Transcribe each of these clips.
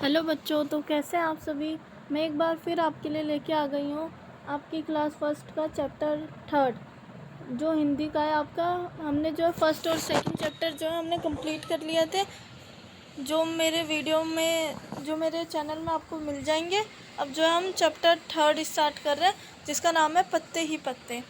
Hello बच्चों, तो कैसे हैं आप सभी। मैं एक बार फिर आपके लिए लेके आ गई हूँ आपकी क्लास फर्स्ट का चैप्टर थर्ड, जो हिंदी का है आपका। हमने जो है फर्स्ट और सेकंड चैप्टर जो है हमने कंप्लीट कर लिए थे, जो मेरे वीडियो में, जो मेरे चैनल में आपको मिल जाएंगे। अब जो है हम चैप्टर थर्ड स्टार्ट कर रहे हैं, जिसका नाम है पत्ते ही पत्ते।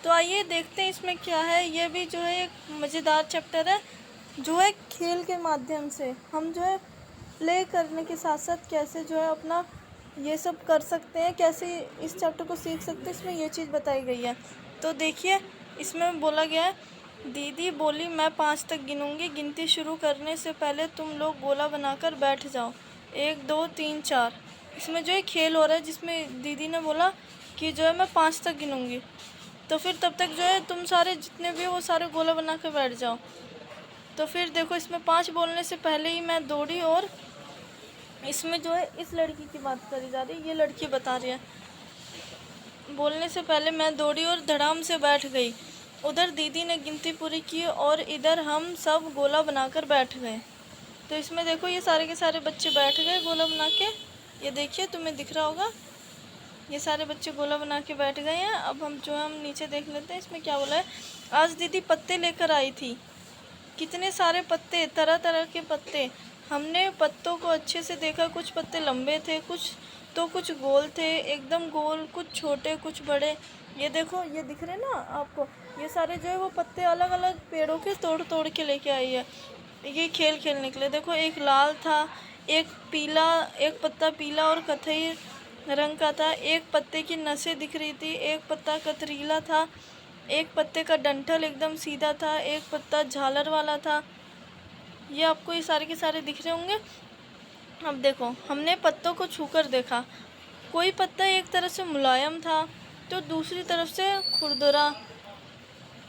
तो आइए देखते हैं इसमें क्या है। ये भी जो है एक मज़ेदार चैप्टर है, जो है खेल के माध्यम से हम जो है प्ले करने के साथ साथ कैसे जो है अपना ये सब कर सकते हैं, कैसे इस चैप्टर को सीख सकते हैं, इसमें ये चीज़ बताई गई है। तो देखिए, इसमें बोला गया है, दीदी बोली मैं 5 तक गिनूंगी, गिनती शुरू करने से पहले तुम लोग गोला बनाकर बैठ जाओ। 1 2 3 4। इसमें जो है खेल हो रहा है, जिसमें दीदी ने बोला कि जो है मैं 5 तक गिनूंगी, तो फिर तब तक जो है तुम सारे जितने भी हो वो सारे गोला बना कर बैठ जाओ। तो फिर देखो, इसमें 5 बोलने से पहले ही मैं दौड़ी, और इसमें जो है इस लड़की की बात करी जा रही है, ये लड़की बता रही है, बोलने से पहले मैं दौड़ी और धड़ाम से बैठ गई। उधर दीदी ने गिनती पूरी की और इधर हम सब गोला बनाकर बैठ गए। तो इसमें देखो, ये सारे के सारे बच्चे बैठ गए गोला बना के। ये देखिए, तुम्हें दिख रहा होगा, ये सारे बच्चे गोला बना के बैठ गए हैं। अब हम जो है हम नीचे देख लेते हैं, इसमें क्या बोला है। आज दीदी पत्ते लेकर आई थी, कितने सारे पत्ते, तरह तरह के पत्ते। हमने पत्तों को अच्छे से देखा, कुछ पत्ते लंबे थे, कुछ गोल थे, एकदम गोल, कुछ छोटे कुछ बड़े। ये देखो, ये दिख रहे ना आपको, ये सारे जो है वो पत्ते अलग अलग पेड़ों के तोड़ तोड़ के लेके आई है, ये खेल खेलने के लिए। देखो, एक लाल था, एक पीला, एक पत्ता पीला और कथई रंग का था, एक पत्ते की नसें दिख रही थी, एक पत्ता कतरीला था, एक पत्ते का डंठल एकदम सीधा था, एक पत्ता झालर वाला था। ये आपको ये सारे के सारे दिख रहे होंगे। अब देखो, हमने पत्तों को छूकर देखा, कोई पत्ता एक तरफ से मुलायम था तो दूसरी तरफ से खुरदरा,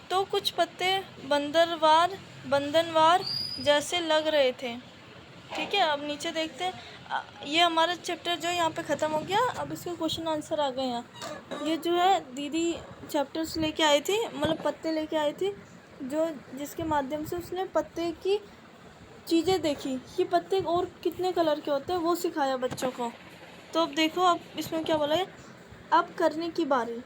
तो कुछ पत्ते बंधनवार जैसे लग रहे थे। ठीक है, अब नीचे देखते हैं। ये हमारा चैप्टर जो है यहाँ पे ख़त्म हो गया। अब इसके क्वेश्चन आंसर आ गए हैं। ये जो है दीदी चैप्टर्स लेके आई थी, मतलब पत्ते लेके आई थी, जो जिसके माध्यम से उसने पत्ते की चीज़ें देखी कि पत्ते और कितने कलर के होते हैं, वो सिखाया बच्चों को। तो अब देखो, अब इसमें क्या बोला है। अब करने की बारी,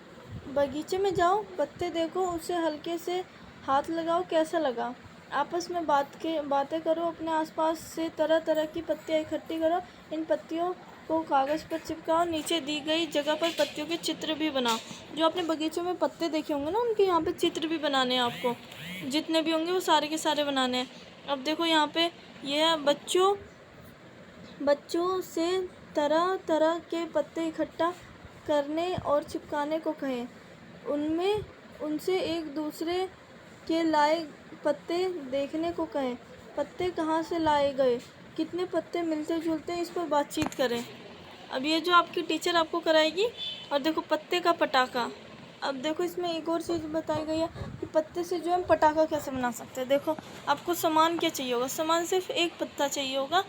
बगीचे में जाओ, पत्ते देखो, उसे हल्के से हाथ लगाओ, कैसा लगा। आपस में बातें करो, अपने आसपास से तरह तरह की पत्तियाँ इकट्ठी करो, इन पत्तियों को कागज़ पर चिपकाओ, नीचे दी गई जगह पर पत्तियों के चित्र भी बनाओ। जो आपने बगीचे में पत्ते देखे होंगे ना, उनके यहाँ पे चित्र भी बनाने हैं आपको, जितने भी होंगे वो सारे के सारे बनाने हैं। अब देखो, यहाँ पे ये है, बच्चों से तरह तरह के पत्ते इकट्ठा करने और चिपकाने को कहें, उनमें उनसे एक दूसरे के लाए पत्ते देखने को कहें, पत्ते कहाँ से लाए गए, कितने पत्ते मिलते जुलते हैं, इस पर बातचीत करें। अब ये जो आपकी टीचर आपको कराएगी। और देखो, पत्ते का पटाखा। अब देखो, इसमें एक और चीज़ बताई गई है कि पत्ते से जो है हम पटाखा कैसे बना सकते हैं। देखो, आपको सामान क्या चाहिए होगा, सामान सिर्फ एक पत्ता चाहिए होगा।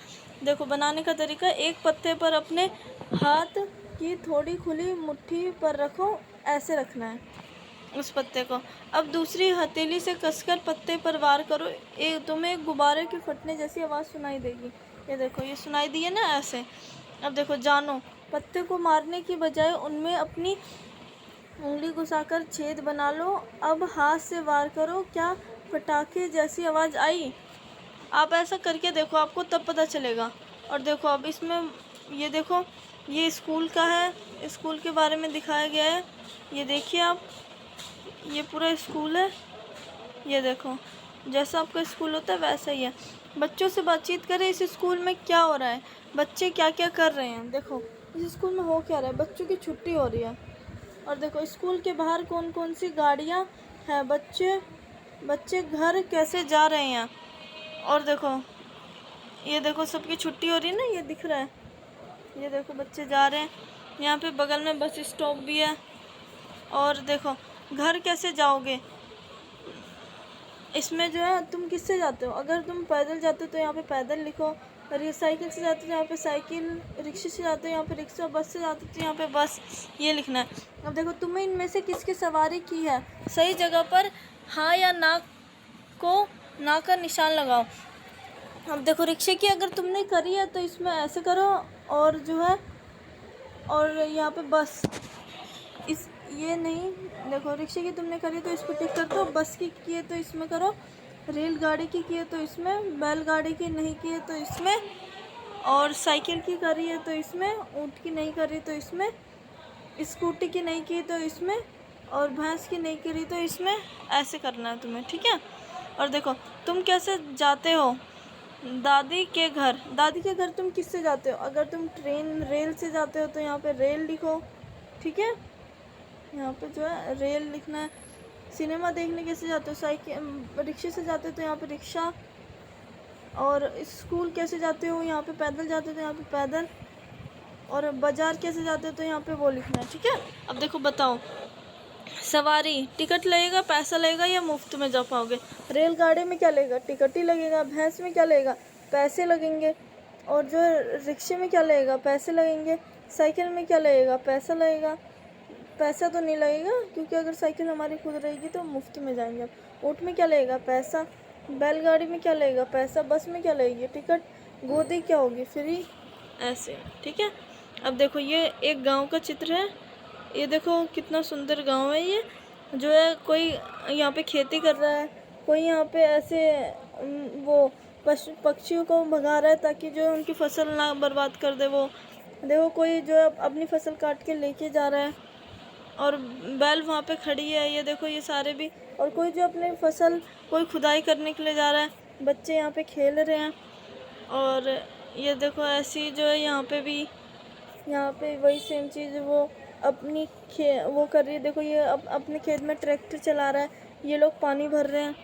देखो, बनाने का तरीका, एक पत्ते पर अपने हाथ की थोड़ी खुली मुट्ठी पर रखो, ऐसे रखना है उस पत्ते को। अब दूसरी हथेली से कसकर पत्ते पर वार करो, तुम्हें एक गुब्बारे के फटने जैसी आवाज़ सुनाई देगी। ये देखो, ये सुनाई दी है ना, ऐसे। अब देखो, जानो, पत्ते को मारने की बजाय उनमें अपनी उंगली घुसाकर छेद बना लो, अब हाथ से वार करो, क्या पटाखे जैसी आवाज़ आई। आप ऐसा करके देखो, आपको तब पता चलेगा। और देखो, अब इसमें ये देखो, ये स्कूल का है, स्कूल के बारे में दिखाया गया है। ये देखिए आप, ये पूरा स्कूल है। ये देखो, जैसा आपका स्कूल होता है वैसा ही है। बच्चों से बातचीत करें, इस स्कूल में क्या हो रहा है, बच्चे क्या क्या कर रहे हैं। देखो, इस स्कूल में हो क्या रहा है, बच्चों की छुट्टी हो रही है। और देखो, स्कूल के बाहर कौन कौन सी गाड़ियाँ हैं, बच्चे घर कैसे जा रहे हैं। और देखो, ये देखो, सबकी छुट्टी हो रही है ना, ये दिख रहा है। ये देखो, बच्चे जा रहे हैं। यहाँ पे बगल में बस स्टॉप भी है। और देखो, घर कैसे जाओगे, इसमें जो है तुम किससे जाते हो। अगर तुम पैदल जाते हो तो यहाँ पे पैदल लिखो, और ये साइकिल से जाते हो तो यहाँ पे साइकिल, रिक्शे से जाते हो यहाँ पे रिक्शा, बस से जाते हो तो यहाँ पे बस, ये लिखना है। अब देखो, तुम्हें इनमें से किसकी सवारी की है, सही जगह पर हाँ या ना का निशान लगाओ। अब देखो रिक्शे की अगर तुमने करी है तो इसमें ऐसे करो, और जो है और यहाँ पे बस इस ये नहीं, देखो रिक्शे की तुमने करी तो इस पर टिक कर दो, बस की है तो इसमें करो, रेलगाड़ी की है तो इसमें, बैलगाड़ी की नहीं की है तो इसमें, और साइकिल की करी है तो इसमें, ऊँट की नहीं करी तो इसमें, स्कूटी की नहीं की तो इसमें, और भैंस की नहीं करी तो इसमें। ऐसे करना है तुम्हें, ठीक है। और देखो तुम कैसे जाते हो दादी के घर। दादी के घर तुम किससे जाते हो? अगर तुम ट्रेन रेल से जाते हो तो यहाँ पे रेल लिखो, ठीक है। यहाँ पे जो है रेल लिखना है। सिनेमा देखने कैसे जाते हो? साइकिल रिक्शे से जाते हो तो यहाँ पे रिक्शा। और स्कूल कैसे जाते हो? यहाँ पे पैदल जाते हो तो यहाँ पे पैदल। और बाज़ार कैसे जाते हो तो यहाँ पे वो लिखना है, ठीक है। अब देखो बताओ, सवारी टिकट लगेगा, पैसा लगेगा, या मुफ्त में जा पाओगे? रेलगाड़ी में क्या लगेगा? टिकट ही लगेगा। भैंस में क्या लगेगा? पैसे लगेंगे। और जो रिक्शे में क्या लगेगा? पैसे लगेंगे। साइकिल में क्या लगेगा? पैसा लगेगा। पैसा तो नहीं लगेगा, क्योंकि अगर साइकिल हमारी खुद रहेगी तो मुफ्त में जाएंगे हम। ऊँट में क्या लगेगा? पैसा। बैलगाड़ी में क्या लगेगा? पैसा। बस में क्या लगेगी? टिकट। गोदी क्या होगी? फ्री। ऐसे, ठीक है। अब देखो ये एक गांव का चित्र है। ये देखो कितना सुंदर गांव है। ये जो है कोई यहाँ पे खेती कर रहा है, कोई यहाँ पे ऐसे वो पक्षियों को भगा रहा है ताकि जो है उनकी फसल ना बर्बाद कर दे। वो देखो कोई जो है अपनी फसल काट के लेके जा रहा है, और बैल वहाँ पे खड़ी है। ये देखो ये सारे भी, और कोई जो अपनी फसल कोई खुदाई करने के लिए जा रहा है। बच्चे यहाँ पे खेल रहे हैं। और ये देखो ऐसी जो है यहाँ पे भी, यहाँ पे वही सेम चीज़ वो अपनी वो कर रही है। देखो ये अपने खेत में ट्रैक्टर चला रहा है, ये लोग पानी भर रहे हैं।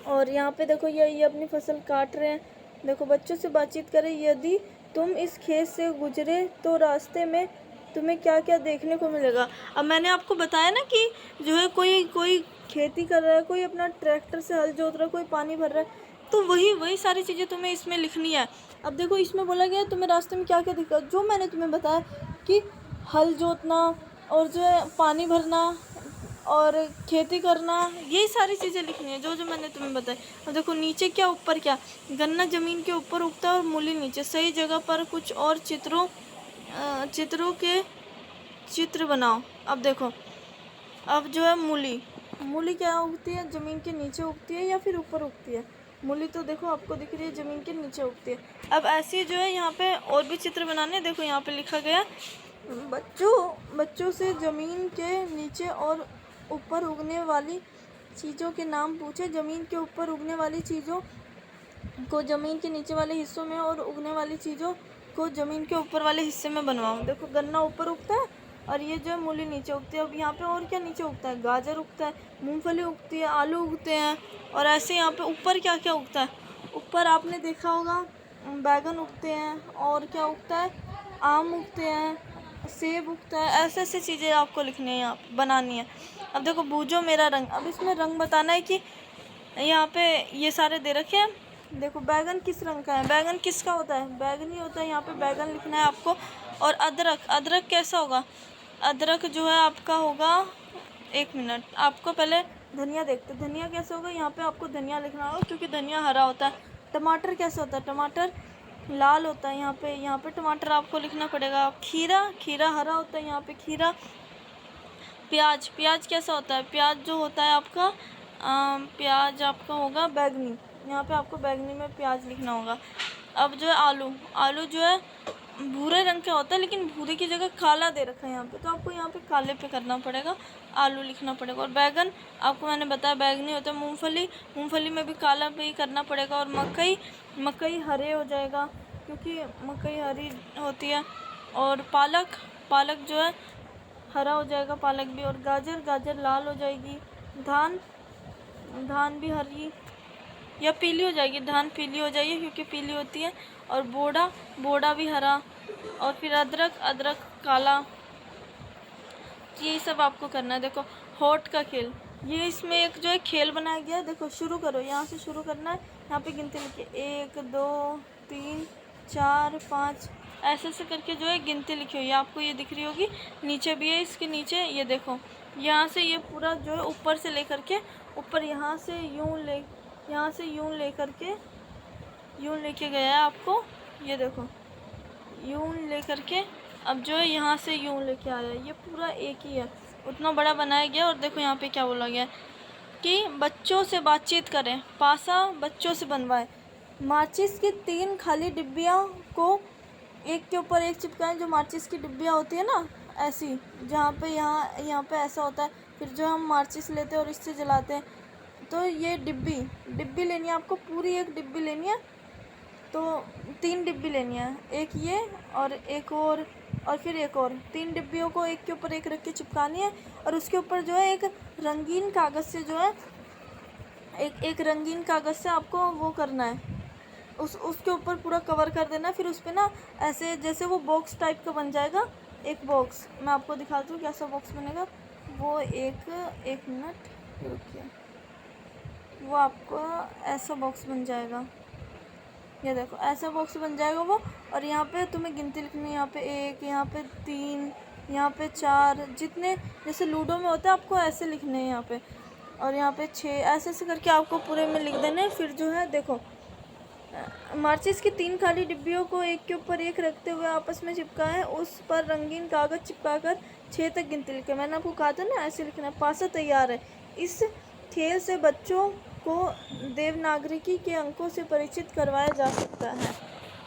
और यहाँ पे देखो ये अपनी फसल काट रहे हैं। देखो बच्चों से बातचीत करें, यदि तुम इस खेत से गुजरे तो रास्ते में तुम्हें क्या क्या देखने को मिलेगा। अब मैंने आपको बताया ना कि जो है कोई खेती कर रहा है, कोई अपना ट्रैक्टर से हल जोत रहा है, कोई पानी भर रहा है, तो वही सारी चीज़ें तुम्हें इसमें लिखनी है। अब देखो इसमें बोला गया तुम्हें रास्ते में क्या क्या दिखा, जो मैंने तुम्हें बताया कि हल जोतना और जो है पानी भरना और खेती करना, यही सारी चीज़ें लिखनी है जो मैंने तुम्हें बताई। अब देखो नीचे क्या ऊपर क्या, गन्ना ज़मीन के ऊपर उगता है और मूली नीचे। सही जगह पर कुछ और चित्रों के चित्र बनाओ। अब देखो अब जो है मूली क्या उगती है? ज़मीन के नीचे उगती है या फिर ऊपर उगती है? मूली तो देखो आपको दिख रही है ज़मीन के नीचे उगती है। अब ऐसे जो है यहाँ पे और भी चित्र बनाने। देखो यहाँ पे लिखा गया, बच्चों से ज़मीन के नीचे और ऊपर उगने वाली चीज़ों के नाम पूछे। ज़मीन के ऊपर उगने वाली चीज़ों को ज़मीन के नीचे वाले हिस्सों में, और उगने वाली चीज़ों को ज़मीन के ऊपर वाले हिस्से में बनवाओ। देखो गन्ना ऊपर उगता है और ये जो है मूली नीचे उगती है। अब यहाँ पे और क्या नीचे उगता है? गाजर उगता है, मूंगफली उगती है, आलू उगते हैं। और ऐसे यहाँ पे ऊपर क्या क्या उगता है? ऊपर आपने देखा होगा बैगन उगते हैं, और क्या उगता है? आम उगते हैं, सेब उगता है। ऐसे ऐसे चीज़ें आपको लिखनी है, यहाँ बनानी है। अब देखो बूझो मेरा रंग। अब इसमें रंग बताना है कि यहाँ पे ये सारे दे रखे हैं। देखो बैगन किस रंग का है? बैगन किसका होता है? बैगनी होता है। यहाँ पे बैगन लिखना है आपको। और अदरक कैसा होगा? अदरक जो है आपका होगा, 1 मिनट, आपको पहले धनिया देखते। धनिया कैसे होगा? यहाँ पे आपको धनिया लिखना होगा, क्योंकि धनिया हरा होता है। टमाटर कैसे होता है? टमाटर लाल होता है। यहाँ पे टमाटर आपको लिखना पड़ेगा। खीरा हरा होता है। यहाँ पे खीरा। प्याज कैसा होता है? प्याज जो होता है आपका प्याज आपका होगा बैगनी। यहाँ पे आपको बैगनी में प्याज लिखना होगा। अब जो है आलू जो है भूरे रंग का होता है, लेकिन भूरे की जगह काला दे रखा है यहाँ पे, तो आपको यहाँ पे काले पे करना पड़ेगा, आलू लिखना पड़ेगा। और बैगन आपको मैंने बताया बैगनी होता है। मूंगफली में भी काला पे ही करना पड़ेगा। और मकई हरे हो जाएगा, क्योंकि मकई हरी होती है। और पालक जो है हरा हो जाएगा, पालक भी। और गाजर लाल हो जाएगी। धान भी हरी या पीली हो जाएगी। धान पीली हो जाएगी, क्योंकि पीली होती है। और बोड़ा भी हरा। और फिर अदरक काला। यही सब आपको करना है। देखो होठ का खेल, ये इसमें एक जो है खेल बनाया गया है। देखो शुरू करो, यहाँ से शुरू करना है। यहाँ पे गिनती लिखी 1 2 3 4 5, ऐसे करके जो है गिनती लिखी हुई है, आपको ये दिख रही होगी। नीचे भी है, इसके नीचे ये देखो, यहाँ से ये पूरा जो है ऊपर से लेकर के ऊपर, यहाँ से यूँ ले करके यूँ लेके गया है आपको, ये देखो यूँ ले करके अब जो है यहाँ से यूँ लेके आया, ये पूरा एक ही है, उतना बड़ा बनाया गया। और देखो यहाँ पे क्या बोला गया है कि बच्चों से बातचीत करें, पासा बच्चों से बनवाएं, माचिस की 3 खाली डिब्बियाँ को एक के ऊपर एक चिपकाएं। जो माचिस की डिब्बियाँ होती है ना ऐसी, जहाँ पे यहाँ पे ऐसा होता है, फिर जो हम माचिस लेते हैं और इससे जलाते हैं। तो ये डिब्बी लेनी है आपको, पूरी एक डिब्बी लेनी है। तो 3 डिब्बी लेनी है, एक ये और एक और फिर एक और, 3 डिब्बियों को एक के ऊपर एक रख के चिपकानी है। और उसके ऊपर जो है एक रंगीन कागज़ से जो है एक रंगीन कागज़ से आपको वो करना है, उसके ऊपर पूरा कवर कर देना है। फिर उस पर ना ऐसे जैसे वो बॉक्स टाइप का बन जाएगा, एक बॉक्स। मैं आपको दिखाती हूँ कैसा बॉक्स बनेगा वो। एक मिनट रुकिए, वो आपको ऐसा बॉक्स बन जाएगा, ये देखो ऐसा बॉक्स बन जाएगा वो। और यहाँ पे तुम्हें गिनती लिखनी है, यहाँ पे 1, यहाँ पे 3, यहाँ पे 4, जितने जैसे लूडो में होता है आपको ऐसे लिखने हैं यहाँ पे। और यहाँ पे 6, ऐसे ऐसे करके आपको पूरे में लिख देना है। फिर जो है देखो माचिस की 3 खाली डिब्बियों को एक के ऊपर एक रखते हुए आपस में चिपकाएं, उस पर रंगीन कागज़ चिपकाकर 6 तक गिनती लिखें। मैंने आपको कहा था ना ऐसे लिखना। पासा तैयार है। इस खेल से बच्चों को देवनागरिकी के अंकों से परिचित करवाया जा सकता है।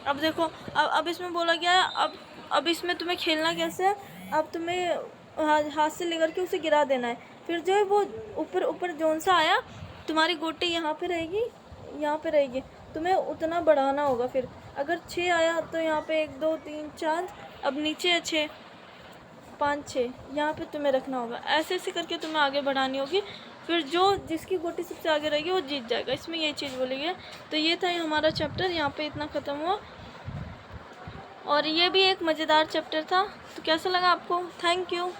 अब देखो अब इसमें बोला गया है, अब इसमें तुम्हें खेलना कैसे है, अब तुम्हें हाथ से लेकर के उसे गिरा देना है। फिर जो है वो ऊपर जोन सा आया, तुम्हारी गोटी यहाँ पे रहेगी, यहाँ पे रहेगी, तुम्हें उतना बढ़ाना होगा। फिर अगर 6 आया तो यहाँ पे 1 2 3 4, अब नीचे है 6 5 6, यहाँ पे तुम्हें रखना होगा। ऐसे ऐसे करके तुम्हें आगे बढ़ानी होगी। फिर जिसकी गोटी सबसे आगे रहेगी वो जीत जाएगा। इसमें ये चीज़ बोली गई है। तो ये था हमारा चैप्टर, यहाँ पे इतना ख़त्म हुआ। और ये भी एक मज़ेदार चैप्टर था। तो कैसा लगा आपको? Thank you.